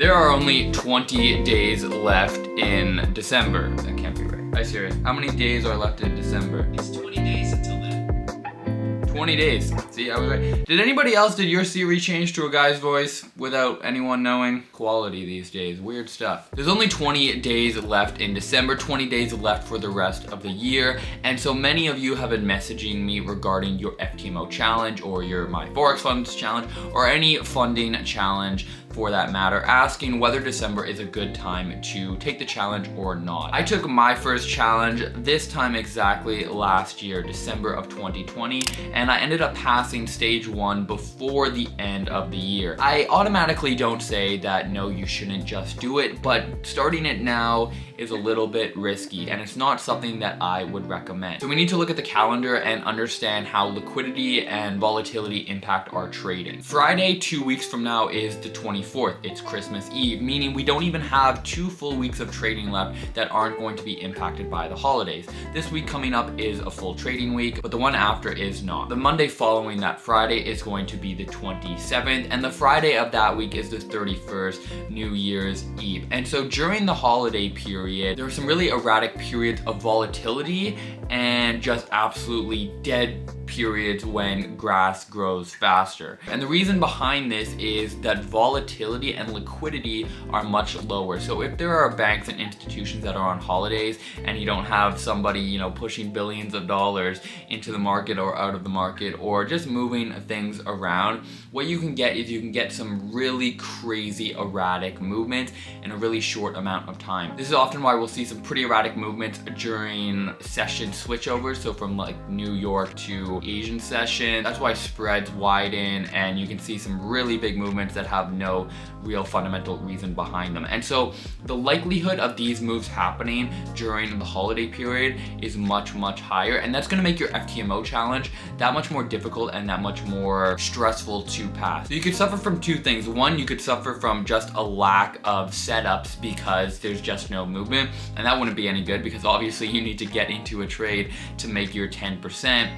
There are only 20 days left in December. That can't be right. Are you serious? How many days are left in December? It's 20 days until then. 20 days. See, I was right. Did anybody else, did your Siri change to a guy's voice without anyone knowing? Quality these days, weird stuff. There's only 20 days left in December, 20 days left for the rest of the year. And so many of you have been messaging me regarding your FTMO challenge or your My Forex Funds challenge or any funding challenge for that matter, asking whether December is a good time to take the challenge or not. I took my first challenge this time exactly last year, December of 2020, and I ended up passing stage 1 before the end of the year. I automatically don't say that no, you shouldn't just do it, but starting it now is a little bit risky and it's not something that I would recommend. So we need to look at the calendar and understand how liquidity and volatility impact our trading. Friday, 2 weeks from now is the 24th. It's Christmas Eve, meaning we don't even have 2 full weeks of trading left that aren't going to be impacted by the holidays. This week coming up is a full trading week, but the one after is not. The Monday following that Friday is going to be the 27th, and the Friday of that week is the 31st, New Year's Eve. And so during the holiday period, there are some really erratic periods of volatility and just absolutely dead periods when grass grows faster. And the reason behind this is that volatility and liquidity are much lower. So if there are banks and institutions that are on holidays and you don't have somebody, you know, pushing billions of dollars into the market or out of the market or just moving things around, what you can get is you can get some really crazy erratic movements in a really short amount of time. This is often why we'll see some pretty erratic movements during session switchovers. So from like New York to Asian session, that's why spreads widen and you can see some really big movements that have no real fundamental reason behind them. And so the likelihood of these moves happening during the holiday period is much, much higher. And that's gonna make your FTMO challenge that much more difficult and that much more stressful to pass. So you could suffer from 2 things. One, you could suffer from just a lack of setups because there's just no movement. And that wouldn't be any good because obviously you need to get into a trade to make your 10%.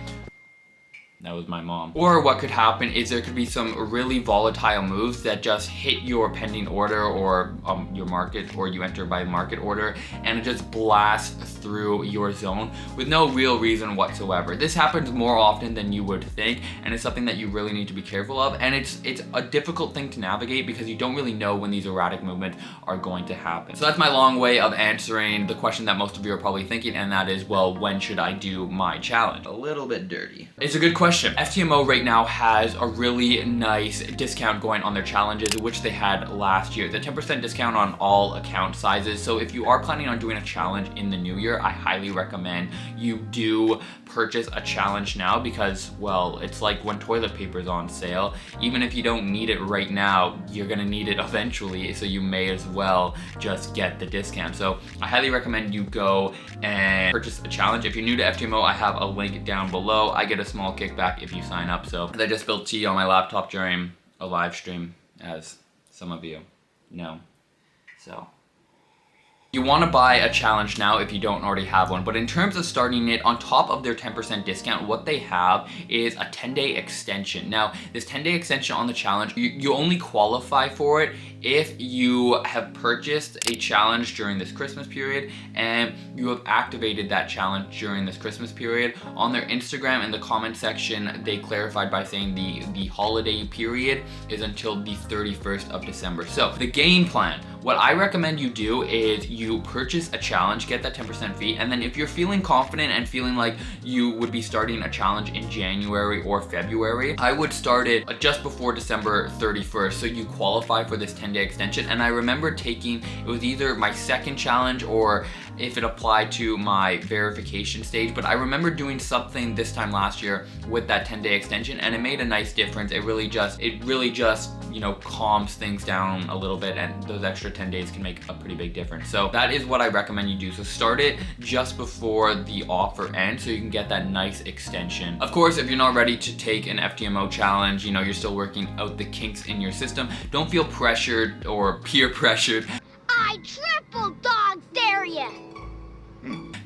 That was my mom. Or what could happen is there could be some really volatile moves that just hit your pending order or your market, or you enter by market order, and it just blasts through your zone with no real reason whatsoever. This happens more often than you would think, and it's something that you really need to be careful of. And it's a difficult thing to navigate because you don't really know when these erratic movements are going to happen. So that's my long way of answering the question that most of you are probably thinking, and that is, well, when should I do my challenge? A little bit dirty. It's a good question. FTMO right now has a really nice discount going on their challenges, which they had last year. The 10% discount on all account sizes. So if you are planning on doing a challenge in the new year, I highly recommend you do purchase a challenge now because, well, it's like when toilet paper is on sale. Even if you don't need it right now, you're gonna need it eventually, so you may as well just get the discount. So I highly recommend you go and purchase a challenge. If you're new to FTMO, I have a link down below. I get a small kickback if you sign up. So I just spilled tea on my laptop during a live stream, as some of you know. So you want to buy a challenge now if you don't already have one. But in terms of starting it, on top of their 10% discount, what they have is a 10-day extension. Now, this 10-day extension on the challenge, you only qualify for it if you have purchased a challenge during this Christmas period and you have activated that challenge during this Christmas period. On their Instagram, in the comment section, they clarified by saying the holiday period is until the 31st of December. So the game plan, what I recommend you do is you purchase a challenge, get that 10% fee, and then if you're feeling confident and feeling like you would be starting a challenge in January or February, I would start it just before December 31st so you qualify for this 10-day extension. And I remember taking, it was either my second challenge or if it applied to my verification stage, but I remember doing something this time last year with that 10-day extension and it made a nice difference. It really just, you know, calms things down a little bit, and those extra 10 days can make a pretty big difference. So that is what I recommend you do. So start it just before the offer ends so you can get that nice extension. Of course, if you're not ready to take an FTMO challenge, you know, you're still working out the kinks in your system, don't feel pressured or peer pressured. I triple dog dare ya!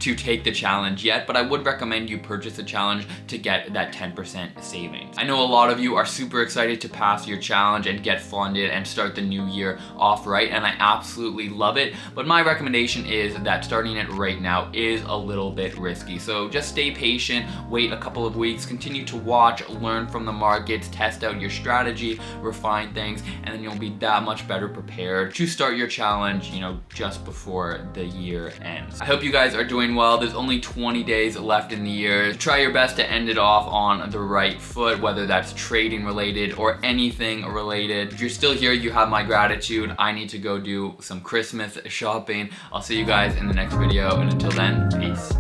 to take the challenge yet, but I would recommend you purchase the challenge to get that 10% savings. I know a lot of you are super excited to pass your challenge and get funded and start the new year off right, and I absolutely love it, but my recommendation is that starting it right now is a little bit risky. So just stay patient, wait a couple of weeks, continue to watch, learn from the markets, test out your strategy, refine things, and then you'll be that much better prepared to start your challenge, you know, just before the year ends. I hope you guys are doing well. There's only 20 days left in the year. Try your best to end it off on the right foot, whether that's trading related or anything related. If you're still here, you have my gratitude. I need to go do some Christmas shopping. I'll see you guys in the next video, and until then, peace.